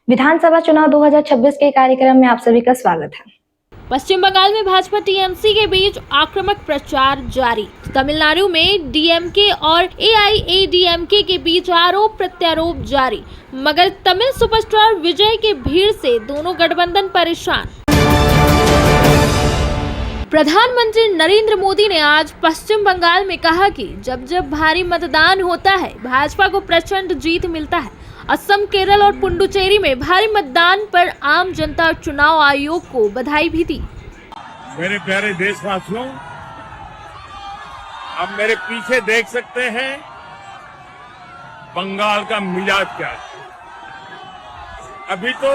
विधानसभा चुनाव 2026 के कार्यक्रम में आप सभी का स्वागत है। पश्चिम बंगाल में भाजपा टीएमसी के बीच आक्रामक प्रचार जारी। तमिलनाडु में डीएमके और एआईएडीएमके के बीच आरोप प्रत्यारोप जारी। मगर तमिल सुपरस्टार विजय के भीड़ से दोनों गठबंधन परेशान। प्रधानमंत्री नरेंद्र मोदी ने आज पश्चिम बंगाल में कहा कि जब जब भारी मतदान होता है भाजपा को प्रचंड जीत मिलता है। असम, केरल और पुडुचेरी में भारी मतदान पर आम जनता चुनाव आयोग को बधाई भी दी। मेरे प्यारे देशवासियों, आप मेरे पीछे देख सकते हैं बंगाल का मिजाज क्या है। अभी तो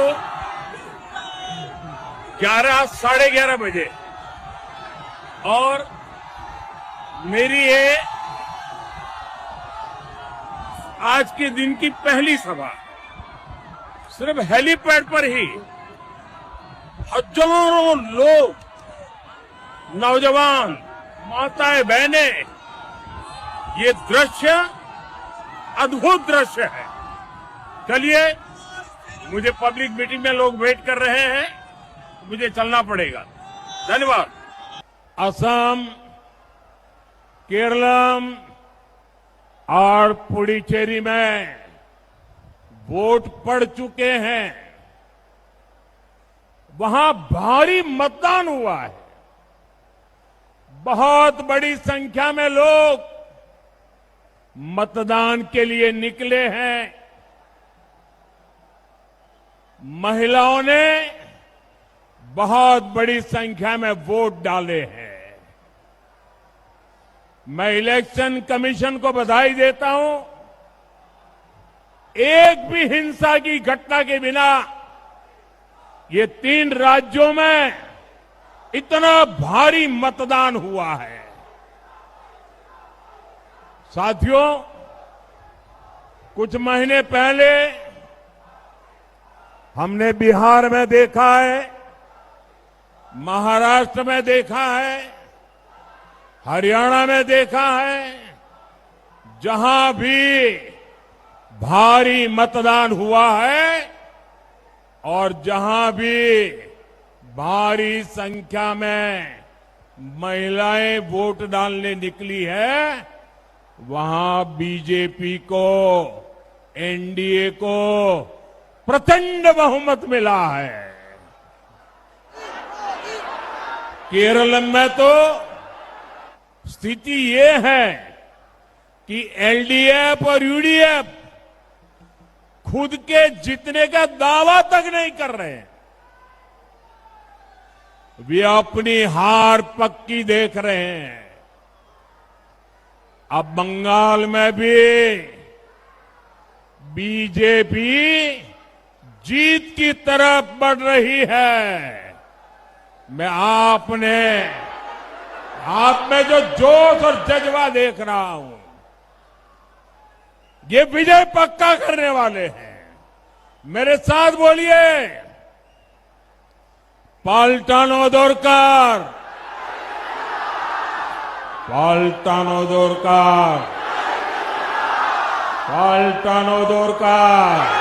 11 साढ़े 11 बजे और मेरी ये आज के दिन की पहली सभा सिर्फ हेलीपैड पर ही हजारों लोग, नौजवान, माताएं, बहनें, ये दृश्य अद्भुत दृश्य है। चलिए, मुझे पब्लिक मीटिंग में लोग वेट कर रहे हैं, मुझे चलना पड़ेगा। धन्यवाद। असम, केरलम और पुडुचेरी में वोट पड़ चुके हैं। वहां भारी मतदान हुआ है। बहुत बड़ी संख्या में लोग मतदान के लिए निकले हैं। महिलाओं ने बहुत बड़ी संख्या में वोट डाले हैं। मैं इलेक्शन कमीशन को बधाई देता हूं। एक भी हिंसा की घटना के बिना ये 3 राज्यों में इतना भारी मतदान हुआ है। साथियों, कुछ महीने पहले हमने बिहार में देखा है, महाराष्ट्र में देखा है, हरियाणा में देखा है, जहां भी भारी मतदान हुआ है और जहां भी भारी संख्या में महिलाएं वोट डालने निकली है, वहां बीजेपी को, एनडीए को प्रचंड बहुमत मिला है। केरल में तो स्थिति ये है कि एलडीएफ और यूडीएफ खुद के जीतने का दावा तक नहीं कर रहे हैं। वे अपनी हार पक्की देख रहे हैं। अब बंगाल में भी बीजेपी जीत की तरफ बढ़ रही है। मैं आप में जो जोश और जज्बा देख रहा हूं, ये विजय पक्का करने वाले हैं। मेरे साथ बोलिए, पाल्टानो दोरकार, पाल्टानो दोरकार, पाल्टानो दोरकार।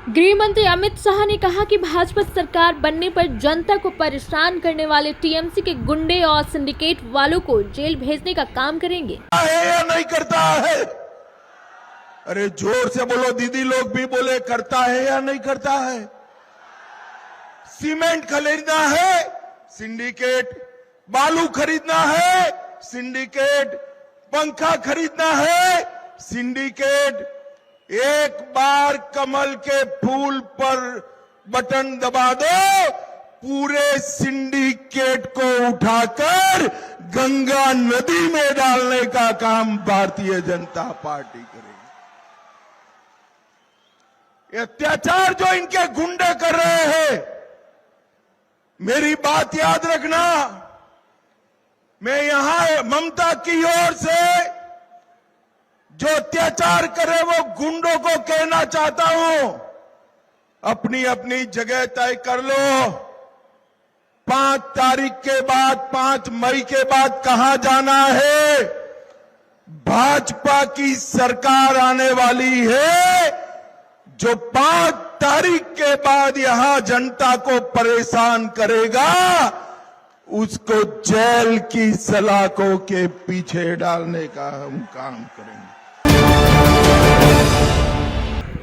गृह मंत्री अमित शाह ने कहा कि भाजपा सरकार बनने पर जनता को परेशान करने वाले टीएमसी के गुंडे और सिंडिकेट वालों को जेल भेजने का काम करेंगे। है या नहीं करता है? अरे जोर से बोलो, दीदी लोग भी बोले, करता है या नहीं करता है? सीमेंट खरीदना है, सिंडिकेट, बालू खरीदना है, सिंडिकेट, पंखा खरीदना है, सिंडिकेट। एक बार कमल के फूल पर बटन दबा दो, पूरे सिंडिकेट को उठाकर गंगा नदी में डालने का काम भारतीय जनता पार्टी करेगी। ये अत्याचार जो इनके गुंडे कर रहे हैं, मेरी बात याद रखना, मैं यहां ममता की ओर से जो अत्याचार करे वो गुंडों को कहना चाहता हूं, अपनी अपनी जगह तय कर लो। 5 तारीख के बाद, 5 मई के बाद कहां जाना है? भाजपा की सरकार आने वाली है। जो 5 तारीख के बाद यहां जनता को परेशान करेगा उसको जेल की सलाखों के पीछे डालने का हम काम करेंगे।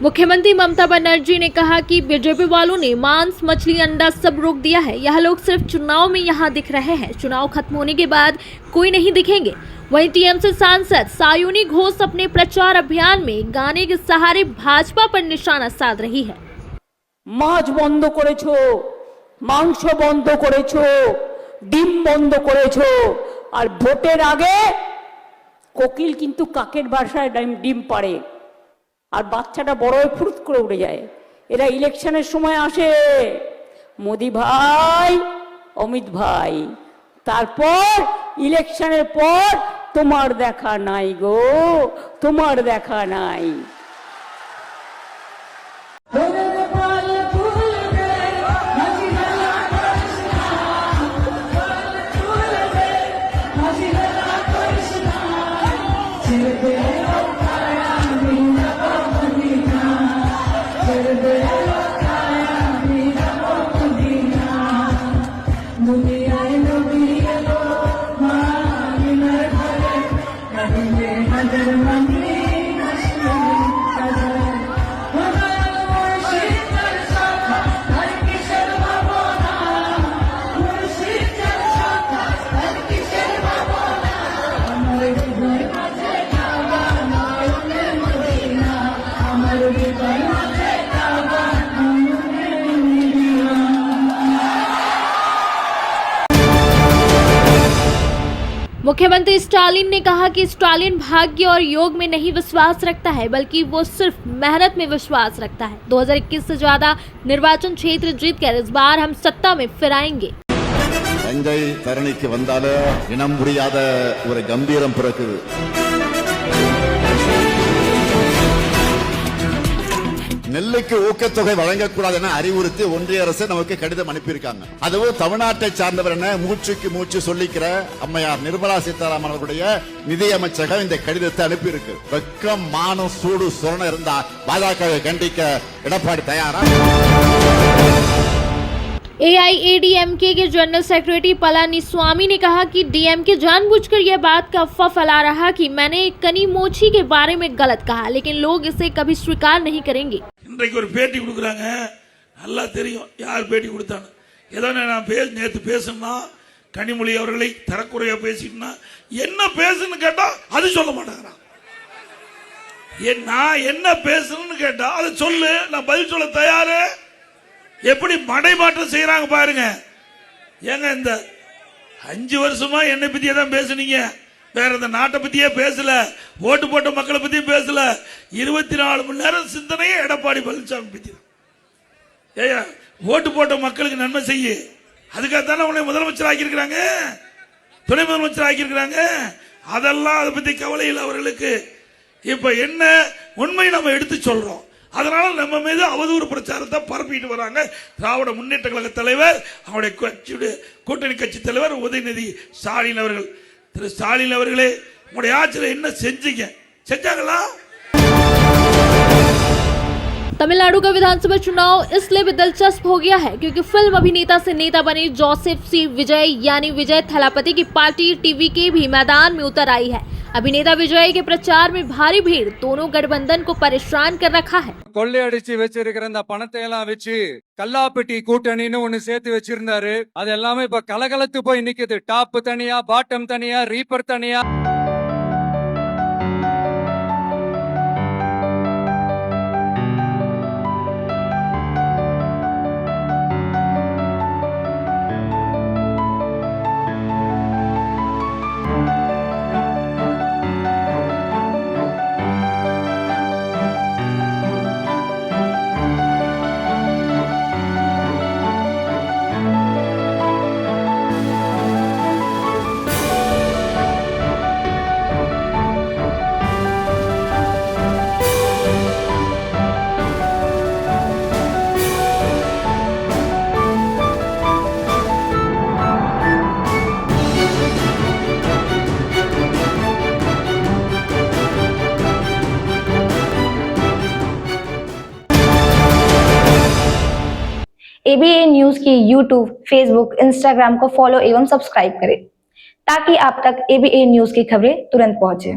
मुख्यमंत्री ममता बनर्जी ने कहा कि बीजेपी वालों ने मांस, मछली, अंडा सब रोक दिया है। यह लोग सिर्फ चुनाव में यहाँ दिख रहे हैं, चुनाव खत्म होने के बाद कोई नहीं दिखेंगे। वहीं टीएमसी सांसद सायोनी घोष अपने प्रचार अभियान में गाने के सहारे भाजपा पर निशाना साध रही है। মাছ বন্ধ করেছো, মাংস বন্ধ করেছো, ডিম বন্ধ করেছো, আর ভোটের আগে কোকিল কিন্তু কাকের বাসায় ডিম পাড়ে, আর বাচ্চাটা বড় হয়ে ফুরুত করে উড়ে যায়। এরা ইলেকশনের সময় আসে, মোদি ভাই, অমিত ভাই, তারপর ইলেকশনের পর তোমার দেখা নাই গো, তোমার দেখা নাই। मुख्यमंत्री स्टालिन ने कहा कि स्टालिन भाग्य और योग में नहीं विश्वास रखता है, बल्कि वो सिर्फ मेहनत में विश्वास रखता है। 2021 से ज्यादा निर्वाचन क्षेत्र जीतकर इस बार हम सत्ता में फिर आएंगे। தஞ்சை தரணிக்கு வந்தால இனம் புரியாத ஒரு கம்பீரம் பிறக்குது. நெல்லுக்கு ஊக்கத்தொகை வழங்கக்கூடாது என அறிவுறுத்தி ஒன்றிய அரசு நமக்கு கடிதம் அனுப்பியிருக்காங்க. அதுவும் தமிழ்நாட்டை சார்ந்தவர் என மூச்சுக்கு மூச்சு சொல்லிக்கிற அம்மையார் நிர்மலா சீதாராமன் அவர்களுடைய நிதியமைச்சகம் இந்த கடிதத்தை அனுப்பியிருக்கு. வெக்கம், மானம், சூடு, சொரணை இருந்தா பாஜகவை கண்டிக்க எடப்பாடி தயாரா? AIADMK के जनरल सेक्रेटरी पलानीस्वामी ने कहा कि डीएमके जानबूझकर यह बात का अफवाह फैला रहा कि मैंने कनी मोची के बारे में गलत कहा, लेकिन लोग इसे कभी स्वीकार नहीं करेंगे। இன்றைக்கு ஒரு பேட்டி கொடுக்குறாங்க, நல்லா தெரியும் யார் பேட்டி கொடுத்தாங்க. ஏதோ நான் நேற்று பேசணும்னா கனிமொழி அவர்களை தரக்குறையா பேசிட்டுனா என்ன பேசுன்னு கேட்டா அது சொல்ல மாட்டாங்க. நான் என்ன பேசணும்னு கேட்டா அதை சொல்லு, நான் பதில் சொல்ல தயாரு. எப்படி மடைமாற்றம் செய்யறாங்க பாருங்க. ஏங்க இந்த 5 வருஷமா என்னை பத்தியே தான் பேசுனீங்க, வேற இந்த நாட்டை பத்தியே பேசல, ஓட்டு போட்ட மக்களை பத்தியும் பேசல. 24 மணி நேரம் சிந்தனையே எடப்பாடி பழனிசாமி பத்தி தான். ஏயா ஓட்டு போட்ட மக்களுக்கு நன்மை செய்ய, அதுக்காகத்தானே உன்னை முதலமைச்சர் ஆக்கியிருக்கிறாங்க, துணை முதலமைச்சர் ஆக்கியிருக்கிறாங்க. அதெல்லாம் அதை பத்தி கவலை இல்லை அவர்களுக்கு. இப்ப என்ன உண்மை நம்ம எடுத்து சொல்றோம், அதனால நம்ம மீது அவதூறு பிரச்சாரத்தை பரப்பிட்டு வராங்க. திராவிட முன்னேற்ற கழக தலைவர், அவருடைய கூட்டணி கட்சி தலைவர் உதயநிதி ஸ்டாலின் அவர்கள். திரு ஸ்டாலின் அவர்களே, உங்களுடைய ஆட்சியில் என்ன செஞ்சீங்க? செஞ்சாங்களா? तमिलनाडु का विधानसभा चुनाव इसलिए भी दिलचस्प हो गया है क्योंकि फिल्म अभिनेता से नेता बने जोसेफ सी विजय यानी विजय थलापति की पार्टी टीवीके भी मैदान में उतर आई है। अभिनेता विजय के प्रचार में भारी भीड़ दोनों गठबंधन को परेशान कर रखा है। கொள்ளையடிச்சு வச்சிருக்கிற அந்த பணத்தை எல்லாம் வச்சு கல்லாப்பட்டி கூட்டணின்னு ஒண்ணு சேர்த்து வச்சிருந்தாரு. அது எல்லாமே இப்ப கலகலத்து போய் நிக்குது. டாப் தனியா, பாட்டம் தனியா, ரீப்பர் தனியா. एबीए न्यूज की यूट्यूब, फेसबुक, इंस्टाग्राम को फॉलो एवं सब्सक्राइब करें ताकि आप तक एबीए न्यूज की खबरें तुरंत पहुंचे।